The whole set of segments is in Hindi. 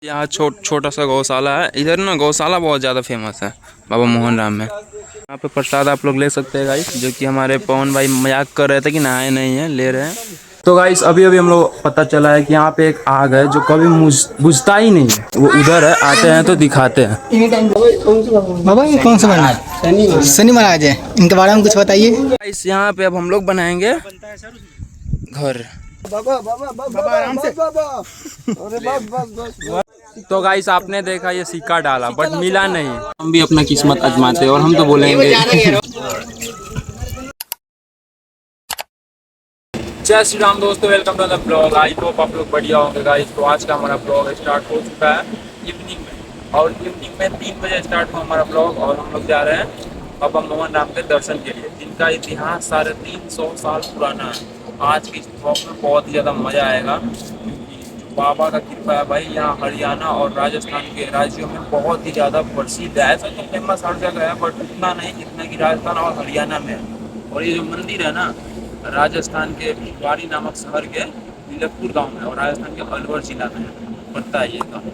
यहाँ छोटा सा गौशाला है। इधर ना गौशाला बहुत ज़्यादा फेमस है बाबा मोहन राम में। यहाँ पे प्रसाद आप लोग ले सकते हैं गाइस, जो कि हमारे पवन भाई मजाक कर रहे थे कि नहाए नहीं है, ले रहे हैं। तो गाइस अभी हम लोग पता चला है कि यहाँ पे एक आग है जो कभी बुझता ही नहीं है। वो उधर है, आते हैं तो दिखाते हैं। बाबा ये कौन सा बना? शनि महाराज है, इनके बारे में कुछ बताइए। गाइस यहाँ पे अब हम लोग बनाएंगे घर। तो गाइस आपने देखा ये सिक्का डाला बट मिला नहीं। हम भी अपना किस्मत आजमाते और हम तो बोलेंगे जय श्री राम दोस्तों, welcome to the blog. I hope आप लोग बढ़िया होंगे गाइस। तो आज का हमारा ब्लॉग स्टार्ट हो चुका है इवनिंग में, और इवनिंग में 3 बजे स्टार्ट हुआ हमारा ब्लॉग। और हम लोग जा रहे हैं बाबा मोहन राम के दर्शन के लिए, जिनका इतिहास 350 साल पुराना है। आज के इस ब्लॉग में बहुत ही ज़्यादा मज़ा आएगा, क्योंकि बाबा का कृपा है भाई। यहाँ हरियाणा और राजस्थान के राज्यों में बहुत ही ज़्यादा प्रसिद्ध है। ऐसा तो फेमस हर जगह है बट उतना नहीं जितना कि राजस्थान और हरियाणा में है। और ये जो मंदिर है ना, राजस्थान के भिवाड़ी नामक शहर के नीलकपुर गांव में, और राजस्थान के अलवर जिला में पड़ता है ये गाँव।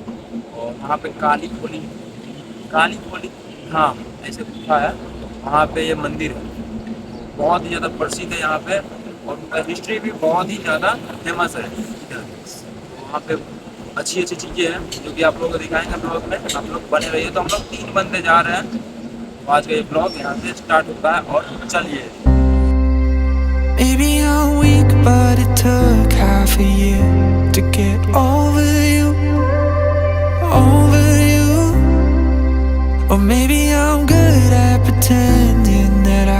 और वहाँ पे काली खोली हाँ ऐसे गुफा है, वहाँ पे ये मंदिर है। बहुत ही ज़्यादा प्रसिद्ध है यहाँ पे, और उनका हिस्ट्री भी बहुत ही ज़्यादा फेमस है। वहाँ पे अच्छी अच्छी चीज़ें हैं जो कि आप लोगों को दिखाएंगे ब्लॉग में। आप लोग बने रहिए। तो हम लोग 3 बंदे जा रहे हैं। तो आज का ये ब्लॉग यहाँ से स्टार्ट होता है, और चलिए। Maybe I'm weak, but it took half a year to get over you. Or maybe I'm good at pretending that I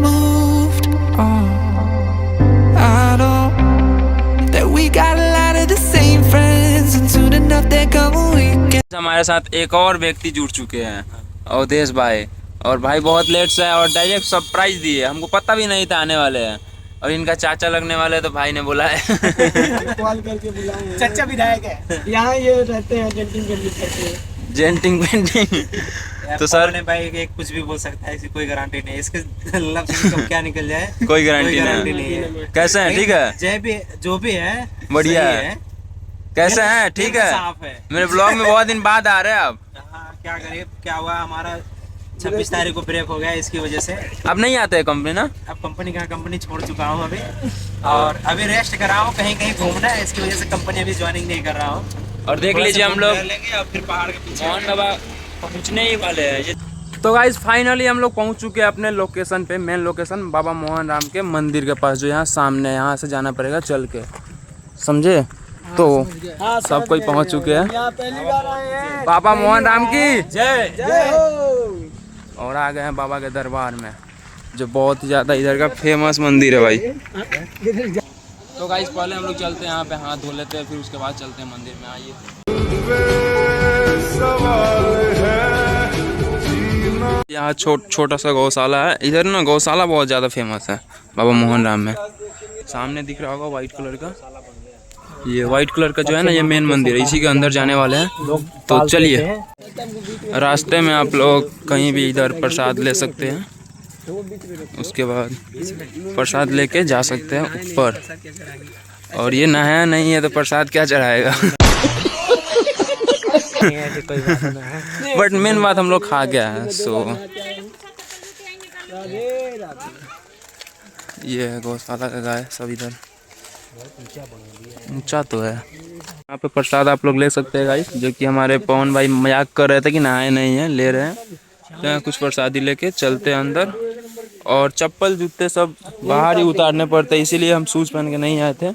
moved on. I know that we got a lot of the same friends, and soon enough there come a weekend. हमारे साथ एक और व्यक्ति जुड़ चुके हैं, अवधेश भाई। और भाई बहुत लेट से है और डायरेक्ट सरप्राइज दिए, हमको पता भी नहीं था आने वाले हैं। और इनका चाचा लगने वाले, तो भाई ने बोला है कॉल करके बुलाए। चाचा विधायक है यहाँ, ये रहते हैं जेंटिंग पेंटिंग। तो सर ने भाई एक कुछ भी बोल सकता है, इसकी कोई गारंटी नहीं है। इसके लफ्ज़ कब क्या निकल जाए कोई गारंटी नहीं है। कैसे हैं? ठीक है, जय भी जो भी है बढ़िया है। कैसे हैं? ठीक है। मेरे ब्लॉग में बहुत दिन बाद आ रहे हैं आप। हाँ, क्या करें, क्या हुआ, हमारा 26 तारीख को ब्रेक हो गया इसकी वजह से। अब नहीं आते हैं कंपनी ना? अब कंपनी छोड़ चुका हूँ अभी, और अभी रेस्ट कर रहा हूँ, कहीं कहीं घूमना है, इसकी वजह से कंपनी अभी ज्वाइनिंग नहीं कर रहा हूँ। और देख लीजिए हम लोग लेंगे और फिर पहाड़ के पीछे मोहन बाबा पहुँचने ही वाले हैं। तो गाइस फाइनली हम लोग पहुँच चुके हैं अपने लोकेशन पे, मेन लोकेशन बाबा मोहन राम के मंदिर के पास, जो यहाँ सामने, यहाँ से जाना पड़ेगा चल के, समझे? तो सब कोई पहुँच चुके हैं। बाबा मोहन राम की जय। और आ गए हैं बाबा के दरबार में, जो बहुत ही ज़्यादा इधर का फेमस मंदिर है भाई। तो गाइस पहले हम लोग चलते हैं यहाँ पे, हाथ धो लेते हैं, फिर उसके बाद चलते हैं मंदिर में। आइए। यहाँ छोटा सा गौशाला है। इधर ना गौशाला बहुत ज़्यादा फेमस है बाबा मोहन राम में। सामने दिख रहा होगा वाइट कलर का, ये वाइट कलर का जो है ना, ये मेन मंदिर है। इसी के अंदर जाने वाले हैं। तो चलिए, रास्ते में आप लोग कहीं भी इधर प्रसाद ले सकते हैं, उसके बाद प्रसाद लेके जा सकते हैं ऊपर। और ये नहाया नहीं है तो प्रसाद क्या चढ़ाएगा बट मेन बात हम लोग खा गया है। सो ये है गौशाला का गाय सब इधर। ऊंचा तो है। यहाँ पे प्रसाद आप लोग ले सकते हैं गाइस, जो कि हमारे पवन भाई मजाक कर रहे थे कि नहाए नहीं है, ले रहे हैं। तो यहाँ कुछ प्रसादी लेके चलते हैं अंदर, और चप्पल जूते सब बाहर ही उतारने पड़ते, इसीलिए हम शूज़ पहन के नहीं आए थे।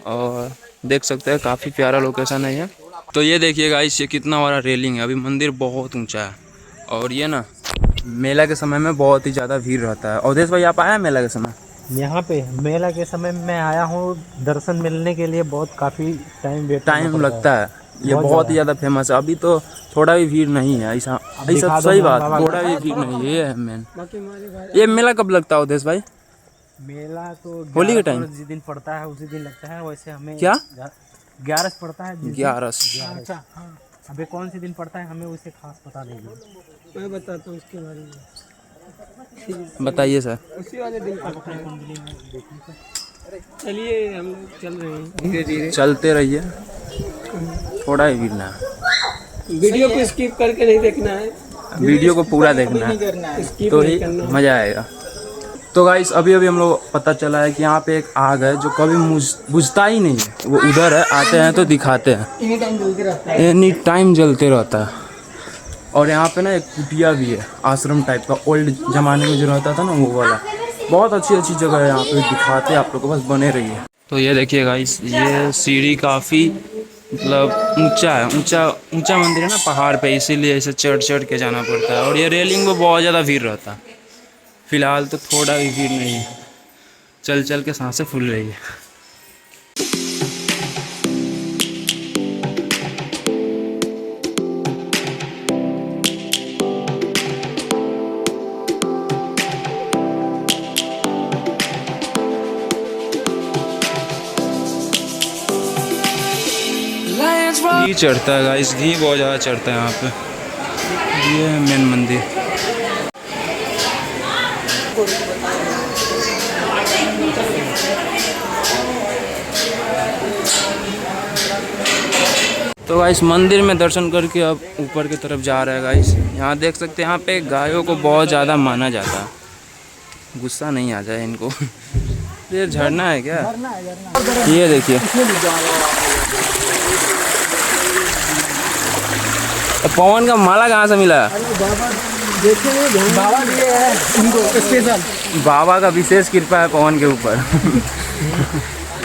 और देख सकते हैं काफ़ी प्यारा लोकेशन है ये। तो ये देखिए गाइस, ये कितना बड़ा रेलिंग है। अभी मंदिर बहुत ऊंचा है, और ये ना मेला के समय में बहुत ही ज़्यादा भीड़ रहता है। अवधेश भाई आप आए मेला के समय? यहाँ पे मेला के समय में आया हूँ, दर्शन मिलने के लिए बहुत काफ़ी टाइम लगता है। ये बहुत ही ज़्यादा फेमस है। अभी तो थोड़ा भी भीड़ नहीं है, ऐसा सही बात, थोड़ा भी भीड़ नहीं है। ये है मेन। ये मेला कब लगता है अवधेश भाई? मेला तो होली के टाइम जिस दिन पड़ता है उसी दिन लगता है। वैसे हमें क्या 11 पड़ता है, 11। हाँ, अभी कौन से दिन पड़ता है हमें उसे खास पता नहीं है। मैं बताता हूँ उसके बारे में। बताइए सर। उसी वाले दिन चलिए हम लोग चल रहे हैं धीरे धीरे। चलते रहिए। थोड़ा ही गिरना है। वीडियो को स्किप करके नहीं देखना है, वीडियो को पूरा देखना है स्किप तो नहीं ही करना है। मज़ा आएगा। तो गाइस अभी हम लोग पता चला है कि यहाँ पे एक आग है जो कभी बुझता ही नहीं है। वो उधर है, आते हैं तो दिखाते हैं, एनी टाइम जलते रहता है। और यहाँ पे ना एक कुटिया भी है, आश्रम टाइप का, ओल्ड ज़माने में जो रहता था ना वो वाला। बहुत अच्छी अच्छी जगह है यहाँ पे, दिखाते हैं आप लोग को, बस बने रहिए। तो ये देखिए गाइस, ये सीढ़ी काफ़ी मतलब ऊंचा है, ऊंचा मंदिर है ना पहाड़ पे, इसीलिए ऐसे चढ़ के जाना पड़ता है। और ये रेलिंग में बहुत ज़्यादा भीड़ रहता है। फिलहाल तो थोड़ा भी भीड़ नहीं है, चल के सांसें फूल रही है। घी चढ़ता है गाइस, घी बहुत ज़्यादा चढ़ता है यहाँ पे। ये है मेन मंदिर। तो गाइस मंदिर में दर्शन करके अब ऊपर की तरफ जा रहा है गाइस। यहाँ देख सकते हैं, यहाँ पे गायों को बहुत ज़्यादा माना जाता है। गुस्सा नहीं आ जाए इनको। ये झरना है क्या? ये देखिए, पवन का माला कहाँ से मिला? बाबा दिए हैं इनको स्पेशल। बाबा का विशेष कृपा है पवन के ऊपर।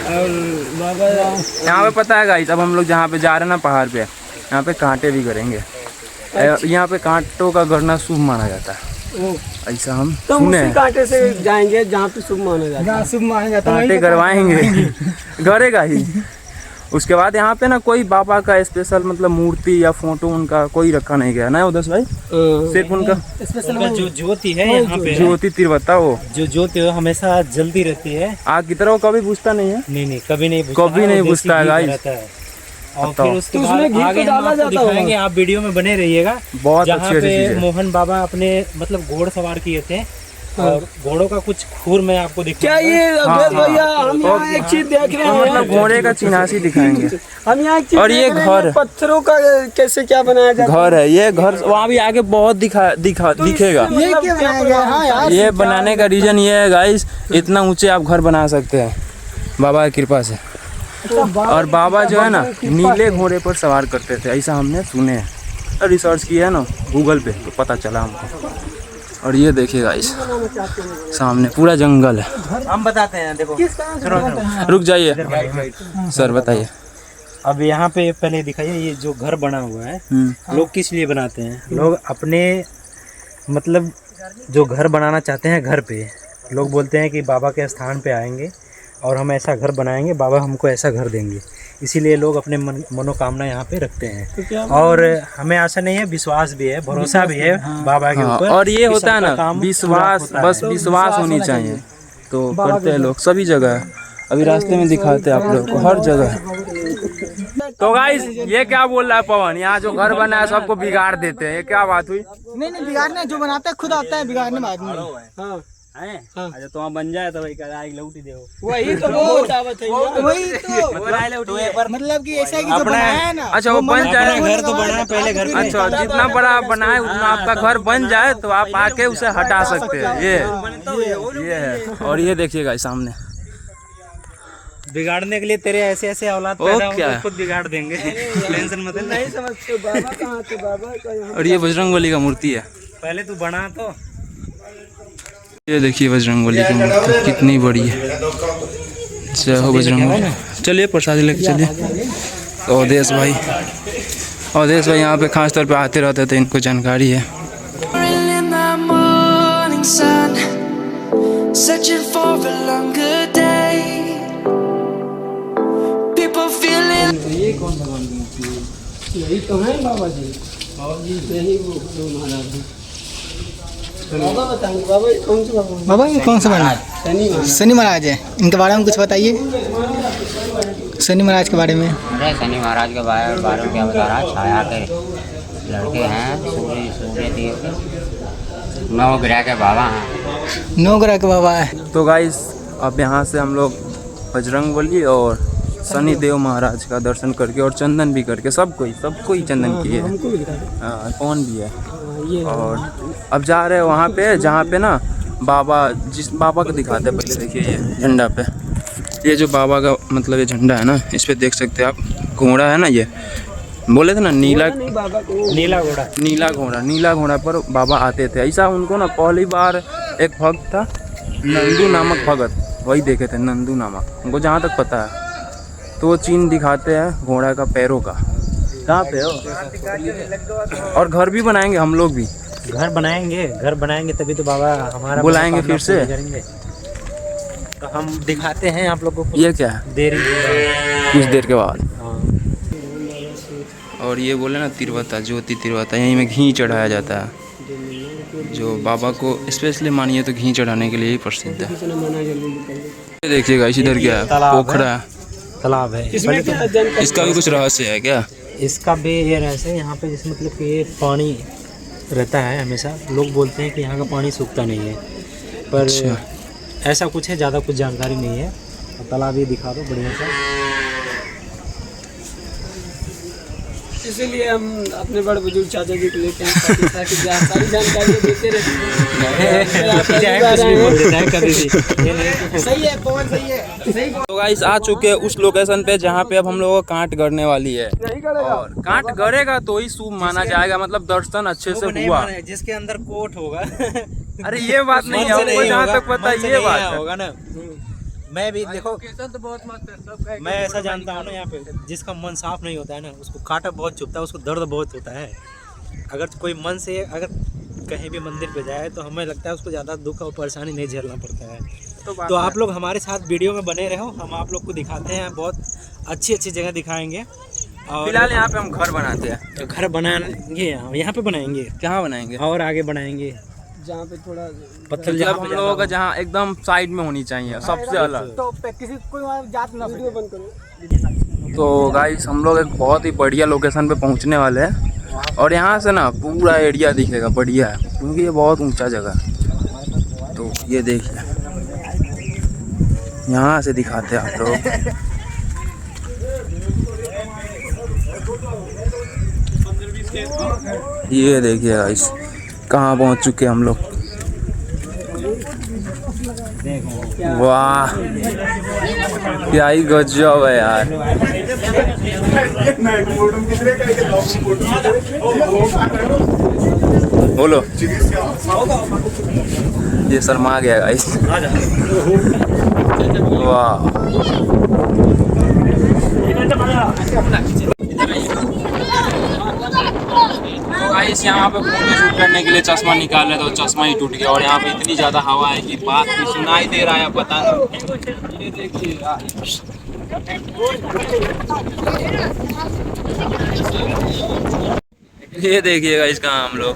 और बाबा यहाँ पे पता है गाइस, अब हम लोग जहाँ पे जा रहे हैं ना पहाड़ पे, यहाँ पे कांटे भी करेंगे। यहाँ पे कांटों का गड़ना शुभ माना जाता है, ऐसा हम तो सुने। उसी कांटे से जाएंगे जहाँ पे शुभ माना जाता है। शुभ माना जाता है, कांटे करवाएंगे, गड़ेगा ही। उसके बाद यहाँ पे ना कोई बाबा का स्पेशल मतलब मूर्ति या फोटो उनका कोई रखा नहीं गया ना उदस भाई। सिर्फ उनका जो ज्योति है यहाँ पे, ज्योति तिरवता, वो जो ज्योति है हमेशा जलती रहती है। आग की तरह वो कभी बुझता नहीं है। नहीं कभी नहीं बुझता है गाइस। और फिर उसके तो बाद उसमें घी आगे तो हम डाला आपको जाता होगा। दिखाएंगे, आप वीडियो में बने रहिएगा। बहुत जहाँ अच्छी पे चीज है। मोहन बाबा अपने मतलब घोड़ सवार किए थे, और घोड़ों का कुछ खूर में आपको दिखा। क्या ये अवधेश भैया, हम यहाँ एक चीज देख रहे हैं, मतलब घोड़े का चिन्हासी दिखाएंगे। हम यहाँ एक चीज और ये देख रहे हैं, घर, पत्थरों का कैसे क्या बनाया जाता घर है। ये घर वहाँ भी आगे बहुत दिखेगा। ये क्या बनाया गया? हाँ यार, ये बनाने का रीजन ये है गाइस, इतना ऊंचे आप घर बना सकते हैं बाबा की कृपा से। और बाबा जो है ना नीले घोड़े पर सवार करते थे, ऐसा हमने सुने हैं, रिसर्च किया है ना गूगल पे, तो पता चला हमको। और ये देखिए गाइस, सामने पूरा जंगल है। हम बताते हैं, देखो रुक जाइए सर, बताइए। अब यहाँ पे पहले दिखाइए, ये जो घर बना हुआ है लोग किस लिए बनाते हैं? लोग अपने मतलब जो घर बनाना चाहते हैं, घर पे लोग बोलते हैं कि बाबा के स्थान पे आएंगे और हम ऐसा घर बनाएंगे, बाबा हमको ऐसा घर देंगे। इसीलिए लोग अपने मनोकामना यहाँ पे रखते हैं। और हमें आशा नहीं है, विश्वास भी है, भरोसा भी है बाबा के ऊपर। और ये होता है ना विश्वास, बस विश्वास होनी चाहिए, तो करते हैं लोग सभी जगह। अभी रास्ते में दिखाते हैं आप लोग को हर जगह। तो गाइस ये क्या बोल रहा है पवन, यहाँ जो घर बना है सबको बिगाड़ देते हैं, ये क्या बात हुई? नहीं बिगाड़ने जो बनाता है खुद आता है, बिगाड़ने में आदमी। हाँ अच्छा तो वहाँ बन जाए तो भाई आग लौटी दे। वही तो वो दावत है, वही तो मतलब कि ऐसा है कि जो बनाया है ना, अच्छा वो बन जाए, घर तो बना पहले घर पे। अच्छा जितना बड़ा आप बनाए उतना आपका घर बन जाए तो आप आके उसे हटा सकते हैं। ये है। और ये देखिएगा सामने, बिगाड़ने के लिए तेरे ऐसे ऐसे औलाद पैदा होंगे, क्या? खुद बिगाड़ देंगे। टेंशन मत ले। नहीं समझते बाबा कहाँ थे, बाबा का यहाँ। और ये बजरंगबली का मूर्ति है। पहले तू बना तो ये देखिए बजरंगबली की मूर्ति कितनी बड़ी है। जय हो बजरंगबली। चलिए प्रसादी लेके चलिए। अवधेश भाई यहाँ पे खास तौर पे आते रहते थे, इनको जानकारी है। in the morning sun, searching for a longer day. People feeling ये कौन भगवान की मूर्ति है? यही तो है बाबा जी। यही वो जो महाराज हैं। बाबा बताएंगे, बाबा ये कौन से भगवान? बाबा ये कौन सा बना? शनि महाराज है, इनके बारे में कुछ बताइए। शनि महाराज के बारे में। अरे शनि महाराज के बारे में क्या बता रहा है? छाया के लड़के हैं, सूर्य देव के 9 ग्रह के बाबा हैं। 9 ग्रह के बाबा है। तो गाइस अब यहाँ से हम लोग बजरंगबली और शनिदेव महाराज का दर्शन करके और चंदन भी करके सबको ही चंदन किए। हमको भी दिखा दो। हाँ, पवन भी है। ये और अब जा रहे हैं वहाँ पे जहाँ पे ना बाबा, जिस बाबा को दिखाते हैं पहले। देखिए ये झंडा पे, ये जो बाबा का मतलब ये झंडा है ना, इस पे देख सकते हैं आप घोड़ा है ना, ये बोले थे ना नीला घोड़ा पर बाबा आते थे। ऐसा उनको ना पहली बार एक भक्त था नंदू नामक भगत, वही देखे थे नंदू नामक, उनको जहाँ तक पता है। तो वो चिन्ह दिखाते हैं घोड़ा का पैरों का। कहाँ पे हो? और घर भी बनाएंगे हम लोग भी, घर बनाएंगे तभी तो बाबा हमारा बुलाएंगे फिर से। करेंगे। तो हम दिखाते हैं आप लोगों को। ये क्या है? कुछ देर के बाद। और ये बोले ना तिरवता, ज्योति तिरवता, यहीं में घी चढ़ाया जाता है। जो बाबा को स्पेशली मानिए तो घी चढ़ाने के लिए ही प्रसिद्ध है। ये देखिएगा इधर क्या है, पोखरा तालाब है। इसका भी कुछ रहस्य है क्या? इसका भी ये रहस्य है, यहाँ पे जैसे मतलब कि ये पानी रहता है हमेशा। लोग बोलते हैं कि यहाँ का पानी सूखता नहीं है, पर अच्छा। ऐसा कुछ है, ज़्यादा कुछ जानकारी नहीं है। तालाब ये दिखा दो बढ़िया सा। इसीलिए हम अपने बड़े बुजुर्ग चाचा जी को लेके आए ताकि सारी जानकारी देते रहे। सही है पवन, सही है, सही। तो गाइस आ चुके हैं उस लोकेशन पे जहाँ पे अब हम लोगों को कांट गड़ने वाली है। और कांट गड़ेगा तो ही शुभ माना जाएगा, मतलब दर्शन अच्छे से हुआ। जिसके अंदर कोट होगा। अरे ये बात नहीं है, हमको जहाँ तक पता है ये बात होगा ना। मैं भी देखो तो बहुत मस्त है, सब मैं ऐसा जानता हूँ ना, यहाँ पे जिसका मन साफ नहीं होता है ना, उसको कांटा बहुत चुभता है, उसको दर्द बहुत होता है। अगर कोई मन से अगर कहीं भी मंदिर पे जाए तो हमें लगता है उसको ज़्यादा दुख और परेशानी नहीं झेलना पड़ता है। तो आप लोग हमारे साथ वीडियो में बने रहो, हम आप लोग को दिखाते हैं, बहुत अच्छी अच्छी जगह दिखाएंगे। और फिलहाल यहाँ पे हम घर बनाते हैं। तो घर बनाएंगे, यहाँ पे बनाएंगे, कहाँ बनाएंगे? और आगे बनाएंगे जहाँ पे थोड़ा पत्थर, मतलब हम लोगों का जहाँ एकदम साइड में होनी चाहिए, सबसे अलग। तो किसी कोई जात ना वीडियो बंद करो। तो गाइस हम लोग एक बहुत ही बढ़िया लोकेशन पे पहुंचने वाले हैं, और यहाँ से ना पूरा एरिया दिखेगा, बढ़िया है क्योंकि ये बहुत ऊंचा जगह है। तो ये देखिए, यहाँ से दिखाते हैं आप लोग। ये देखिए गाइस कहाँ पहुँच चुके हम लोग। वाह क्या ही गजब है यार। बोलो, ये शर्मा गया गाइस। वाह गाइस यहाँ पे फोटो शूट करने के लिए चश्मा निकाले तो चश्मा ही टूट गया, और यहाँ पे इतनी ज़्यादा हवा है कि बात भी सुनाई दे रहा है, पता नहीं। ये देखिए ये देखिएगा इसका हम लोग।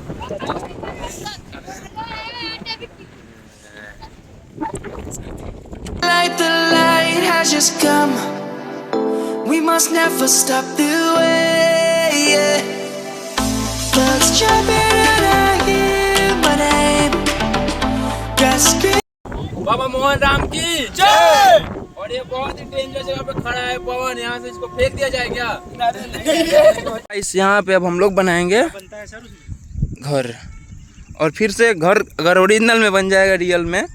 The light has just come. We must never stop the way. Yeah. Let's jump in and I hear my name. Just बाबा मोहन राम की जय। और ये बहुत ही डेंजर जगह पे खड़ा है पवन, यहाँ से इसको फेंक दिया जाए क्या? इस यहाँ पे अब हम लोग बनाएंगे घर, और फिर से घर अगर ओरिजिनल में बन जाएगा रियल में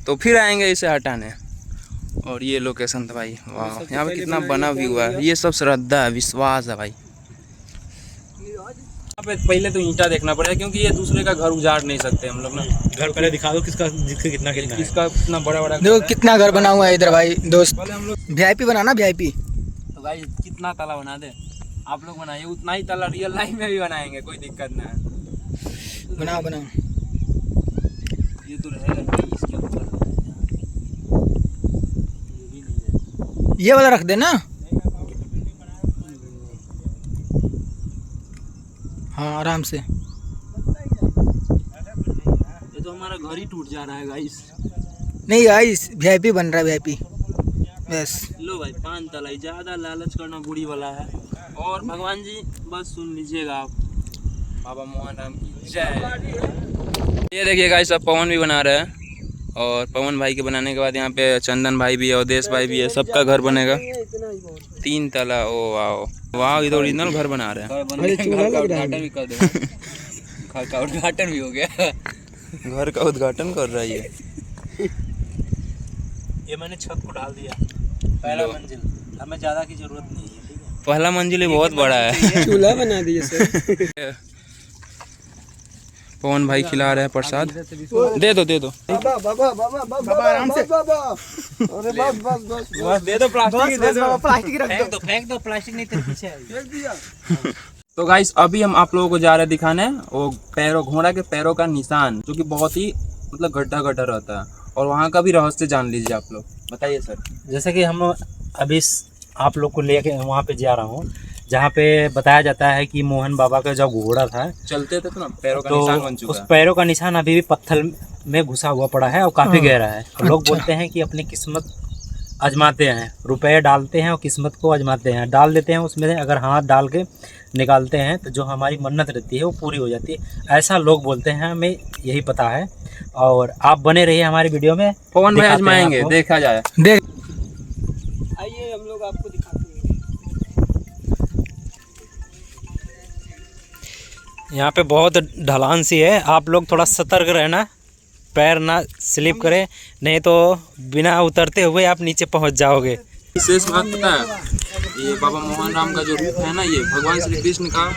तो फिर आएंगे इसे हटाने। और ये लोकेशन था भाई, वाह यहाँ पे कितना बना भी हुआ है। ये सब श्रद्धा है, विश्वास है भाई। यहाँ पे पहले तो ईंटा देखना पड़ेगा क्योंकि ये दूसरे का घर उजाड़ नहीं सकते हम लोग ना। घर पहले दिखा दो किसका कितना किसका कितना बड़ा बड़ा देखो कितना घर बना हुआ है इधर भाई दोस्त। पहले हम लोग वीआईपी बनाना वीआईपी। तो भाई कितना ताला बना दे आप लोग बनाइए, उतना ही ताला रियल लाइफ में भी बनाएंगे, कोई दिक्कत ना है। बनाओ बनाओ। ये तो रहेगा इसके ऊपर, ये वाला रख देना। हाँ आराम से। ये तो हमारा घर ही टूट जा रहा है गाइस। नहीं गाइस वीआईपी बन रहा है, वीआईपी बस। लो भाई 5 तला, ज़्यादा लालच करना बुरी वाला है। और भगवान जी बस सुन लीजिएगा आप, बाबा मोहन राम की जय। ये देखिए गाइस अब पवन भी बना रहे हैं, और पवन भाई के बनाने के बाद यहाँ पे चंदन भाई भी है, अवधेश भाई भी है, सबका घर बनेगा। इतना ही बहुत 3 तला, ओ वाह वाह, ये तो ओरिजिनल घर बना रहे हैं। अरे चूल्हा लग रहा है। भी कर दो। घर का उद्घाटन भी हो गया। घर का उद्घाटन कर रहा है ये। ये मैंने छत को डाल दिया, पहला मंजिल, हमें ज़्यादा की ज़रूरत नहीं है, ठीक है। पहला मंजिल ही बहुत बड़ा है। चूल्हा बना दिए सर। पवन भाई खिला रहे हैं प्रसाद। दे दो दे दो। बाबा बाबा बाबा बाबा आराम से बाबा। अरे बस बस बस बस दे दो, प्लास्टिक दे दो। प्लास्टिक रख दो। फेंक दो, प्लास्टिक नहीं तेरे पीछे आई। तो गाइस अभी हम आप लोगों को जा रहे हैं दिखाने वो पैरों, घोड़ा के पैरों का निशान, जो कि बहुत ही मतलब गड्ढा गड्ढा रहता है, और वहाँ का भी रहस्य जान लीजिए आप लोग। बताइए सर। जैसे कि हम अभी आप लोग को लेके वहाँ पे जा रहा हूँ, जहाँ पे बताया जाता है कि मोहन बाबा का जब घोड़ा था, चलते थे तो ना पैरों का तो निशान बन चुका उस है। पैरों का निशान अभी भी पत्थर में घुसा हुआ पड़ा है और काफ़ी गहरा है। तो लोग बोलते हैं कि अपनी किस्मत आजमाते हैं, रुपए डालते हैं और किस्मत को आजमाते हैं, डाल देते हैं उसमें, अगर हाथ डाल के निकालते हैं तो जो हमारी मन्नत रहती है वो पूरी हो जाती है, ऐसा लोग बोलते हैं, हमें यही पता है। और आप बने रहिए हमारी वीडियो में, पवन भाई दिखाते हैं आजमाएंगे, आपको। देखा जाए। देख आइए हम लोग आपको दिखाते हैं। यहाँ पे बहुत ढलान सी है, आप लोग थोड़ा सतर्क रहना, पैर ना स्लिप करे, नहीं तो बिना उतरते हुए आप नीचे पहुँच जाओगे। विशेष बात पता है, ये बाबा मोहन राम का जो रूप है ना, ये भगवान श्री कृष्ण का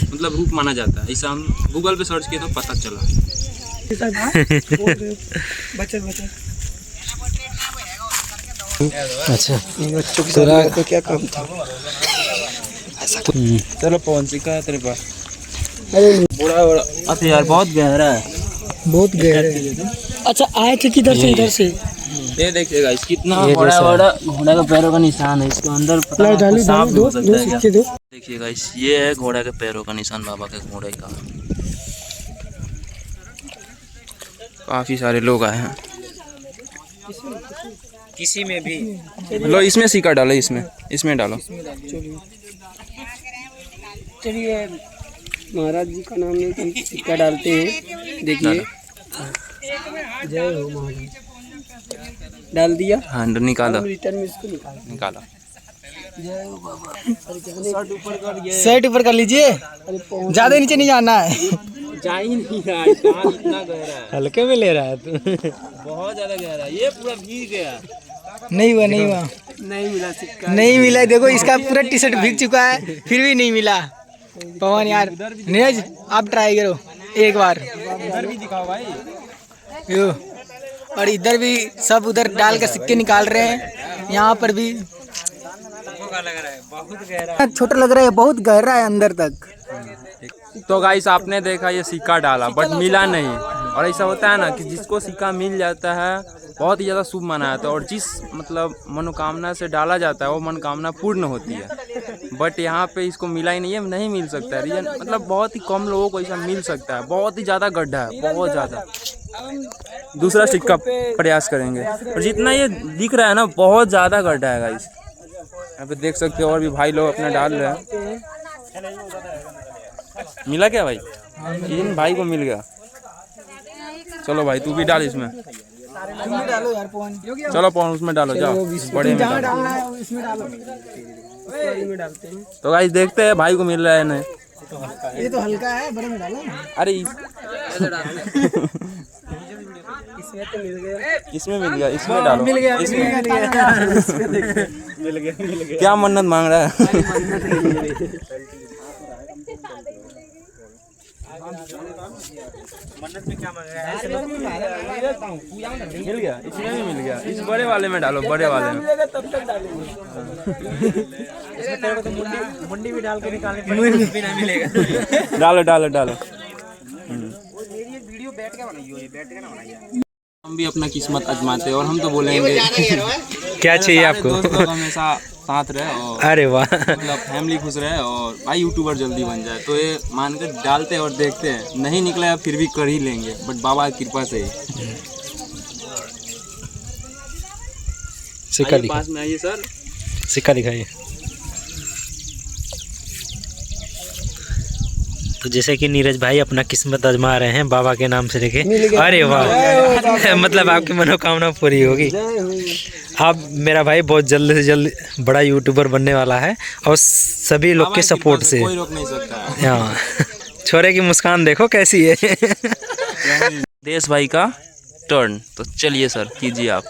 मतलब रूप माना जाता है। ऐसा हम गूगल पे सर्च किए तो पता चला। बच्चे बच्चे अच्छा, बच्चों के साथ तो क्या काम था। चलो पवन सिंह का तेरे पास अरे बड़ा बड़ा। अच्छा यार बहुत गहरा है। बहुत गहरे। अच्छा आए थे किधर से? इधर से। ये देखिए गाइस कितना ये बड़ा जैसा बड़ा घोड़ा का पैरों का निशान है, इसके अंदर पता नहीं आपको सांप भी हो सकता है क्या? देखिए गाइस ये है घोड़ा के पैरों का निशान, बाबा के घोड़े का। काफी सारे लोग आए हैं। किसी में भी लो इसमें सिक्का डालो, इसमें डालो। चलिए महाराज जी का नाम लेकर हम सिक्का डालते हैं। देखिए जय हो महाराज। डाल दिया। हाँ निकालो, हम रिटर्न में इसको निकालो। सेट ऊपर कर लीजिए, ज्यादा नीचे नहीं जाना है। जा ही नहीं रहा है, इतना गहरा है, हल्के में ले रहा है तू। बहुत ज्यादा गहरा है, ये पूरा भीग गया। नहीं हुआ नहीं हुआ, नहीं मिला सिक्का। नहीं मिला। देखो इसका पूरा टी शर्ट भीग चुका है, फिर भी नहीं मिला। पवन यार, नीरज आप ट्राई करो एक बार। इधर भी दिखाओ भाई। यो, और इधर भी सब उधर डाल के सिक्के निकाल रहे हैं। यहाँ पर भी लग रहा है बहुत गहरा, छोटा लग रहा है, बहुत गहरा है अंदर तक। तो गाइस आपने देखा ये सिक्का डाला बट मिला नहीं, और ऐसा होता है ना कि जिसको सिक्का मिल जाता है बहुत ही ज़्यादा शुभ माना जाता है, और जिस मतलब मनोकामना से डाला जाता है वो मनोकामना पूर्ण होती है। बट यहाँ पे इसको मिला ही नहीं है, नहीं मिल सकता है। रीजन मतलब बहुत ही कम लोगों को ऐसा मिल सकता है, बहुत ही ज़्यादा गड्ढा है, बहुत ज़्यादा। दूसरा सिक्का प्रयास करेंगे, और जितना ये दिख रहा है ना बहुत ज़्यादा गड्ढा है गाइस। यहाँ पे देख सकते हो और भी भाई लोग अपना डाल रहे हैं। मिला क्या भाई? इन भाई को मिल गया। चलो भाई तू भी डाल इसमें। डालो यार पवन, चलो पवन उसमें डालो, जाओ बड़े में डालो। डालना है इसमें डालो। में डालते हैं। तो गाइस देखते हैं भाई को मिल रहा है नहीं। ये तो हल्का है, बड़े में डालो। अरे इसमें तो मिल गया। इसमें मिल गया, इसमें डालो। मिल गया, इसमें मिल गया। क्या मन्नत मांग रहा है? मन्नत में क्या मांग रहा है? मिल गया, इसमें भी मिल गया। इस बड़े वाले में डालो, बड़े वाले में। तब तक डालेंगे। इसमें तेरे को तो मुंडी भी डाल के निकालनी पड़ेगी, भी नहीं मिलेगा। डालो डालो डालो। हम भी अपना किस्मत आजमाते हैं, और हम तो बोलेंगे क्या चाहिए आपको? दोस्त लोग हमेशा साथ रहे, और अरे वाह, मतलब फैमिली खुश रहे, और भाई यूट्यूबर जल्दी बन जाए। तो ये मानकर डालते हैं और देखते हैं, नहीं निकला फिर भी कर ही लेंगे, बट बाबा की कृपा से ही। सिक्का आइए, दिखा, पास में आइए सर। सिक्का दिखाइए। तो जैसे कि नीरज भाई अपना किस्मत आजमा रहे हैं बाबा के नाम से लेके। अरे वाह, मतलब आपकी मनोकामना पूरी होगी। अब मेरा भाई बहुत जल्द से जल्द बड़ा यूट्यूबर बनने वाला है और सभी लोग के सपोर्ट से। कोई रोक नहीं सकता। हाँ, छोरे की मुस्कान देखो कैसी है। देश भाई का टर्न, तो चलिए सर कीजिए आप।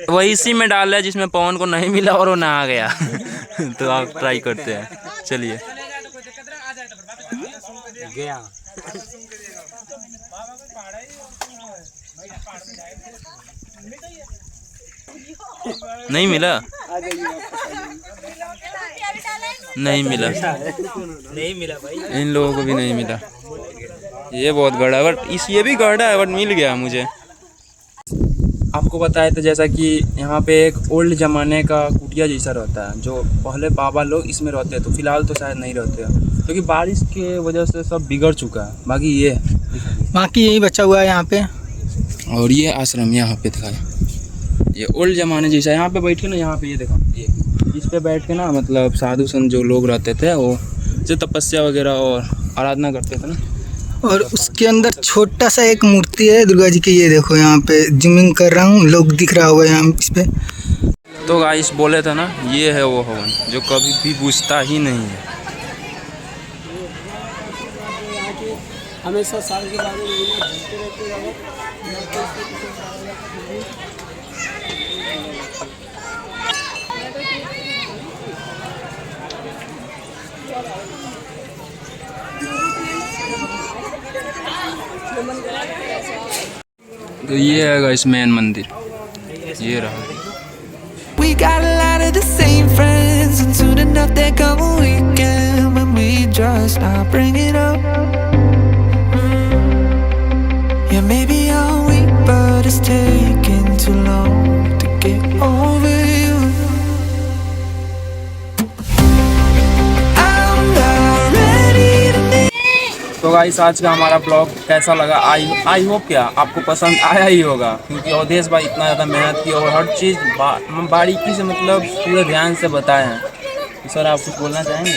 वही इसी में डाल है जिसमें पवन को नहीं मिला और वो ना आ गया। तो आप ट्राई करते हैं, चलिए। गया नहीं मिला, नहीं मिला, नहीं मिला भाई, इन लोगों को भी नहीं मिला। ये बहुत गड़ा है, बट ये भी गड़ा है, बट मिल गया मुझे। आपको बताया तो जैसा कि यहाँ पे एक ओल्ड ज़माने का कुटिया जैसा रहता है, जो पहले बाबा लोग इसमें रहते हैं। तो फिलहाल तो शायद नहीं रहते हैं क्योंकि बारिश के वजह से सब बिगड़ चुका है। बाकी ये बाकी यही बचा हुआ है यहाँ पे। और ये आश्रम यहाँ पे दिखाया, ये ओल्ड ज़माने जैसा। यहाँ पे बैठे ना, यहाँ पे ये देखो, ये इस पे बैठ के ना, मतलब साधु संत जो लोग रहते थे वो जो तपस्या वगैरह और आराधना करते थे ना। और उसके अंदर छोटा सा एक मूर्ति है दुर्गा जी की। ये देखो यहाँ पे जूमिंग कर रहा हूँ, लोग दिख रहा होगा यहाँ इस पे। तो गाइस बोले थे ना, ये है वो हवन जो कभी भी बुझता ही नहीं है। हमेशा साल के बाद रहते तो ये है गाइस मेन मंदिर, ये रहा। We got a lot of the same friends, and soon enough there come a weekend when we just not bring it up. Yeah, maybe I'm weak, but it's taking too long to get over you. I'm not ready to meet. तो गाइस आज का हमारा ब्लॉग कैसा लगा? आई होप क्या आपको पसंद आया ही होगा, क्योंकि अवधेश भाई इतना ज़्यादा मेहनत की और हर चीज़ बारीकी से, मतलब पूरे ध्यान से बताए हैं। तो सर आप कुछ बोलना चाहेंगे?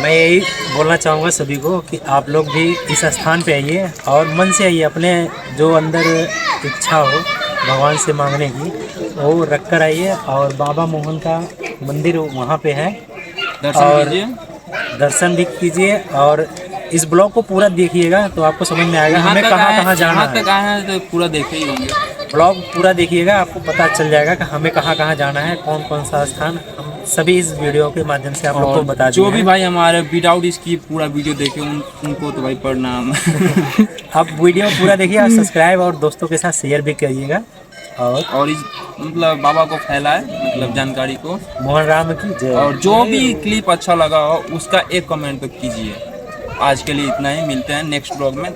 मैं यही बोलना चाहूँगा सभी को कि आप लोग भी इस स्थान पे आइए और मन से आइए, अपने जो अंदर इच्छा हो भगवान से मांगने की वो रख कर आइए। और बाबा मोहन का मंदिर वहाँ पे है, दर्शन भी कीजिए और इस ब्लॉग को पूरा देखिएगा तो आपको समझ में आएगा हमें कहाँ जाना है। तक आए हैं तो पूरा देखे ही होंगे, ब्लॉग पूरा देखिएगा, आपको पता चल जाएगा कि हमें कहाँ जाना है, कौन कौन सा स्थान। हम सभी इस वीडियो के माध्यम से आप लोग को बता जो भी भाई हमारे विदाउट इसकी पूरा वीडियो देखे उनको तो भाई प्रणाम। आप वीडियो पूरा देखिए और सब्सक्राइब और दोस्तों के साथ शेयर भी करिएगा और इस मतलब बाबा को फैलाए, मतलब जानकारी को। मोहन राम की जय। और जो भी क्लिप अच्छा लगा हो उसका एक कमेंट तो कीजिए। आज के लिए इतना ही, मिलते हैं नेक्स्ट ब्लॉग में।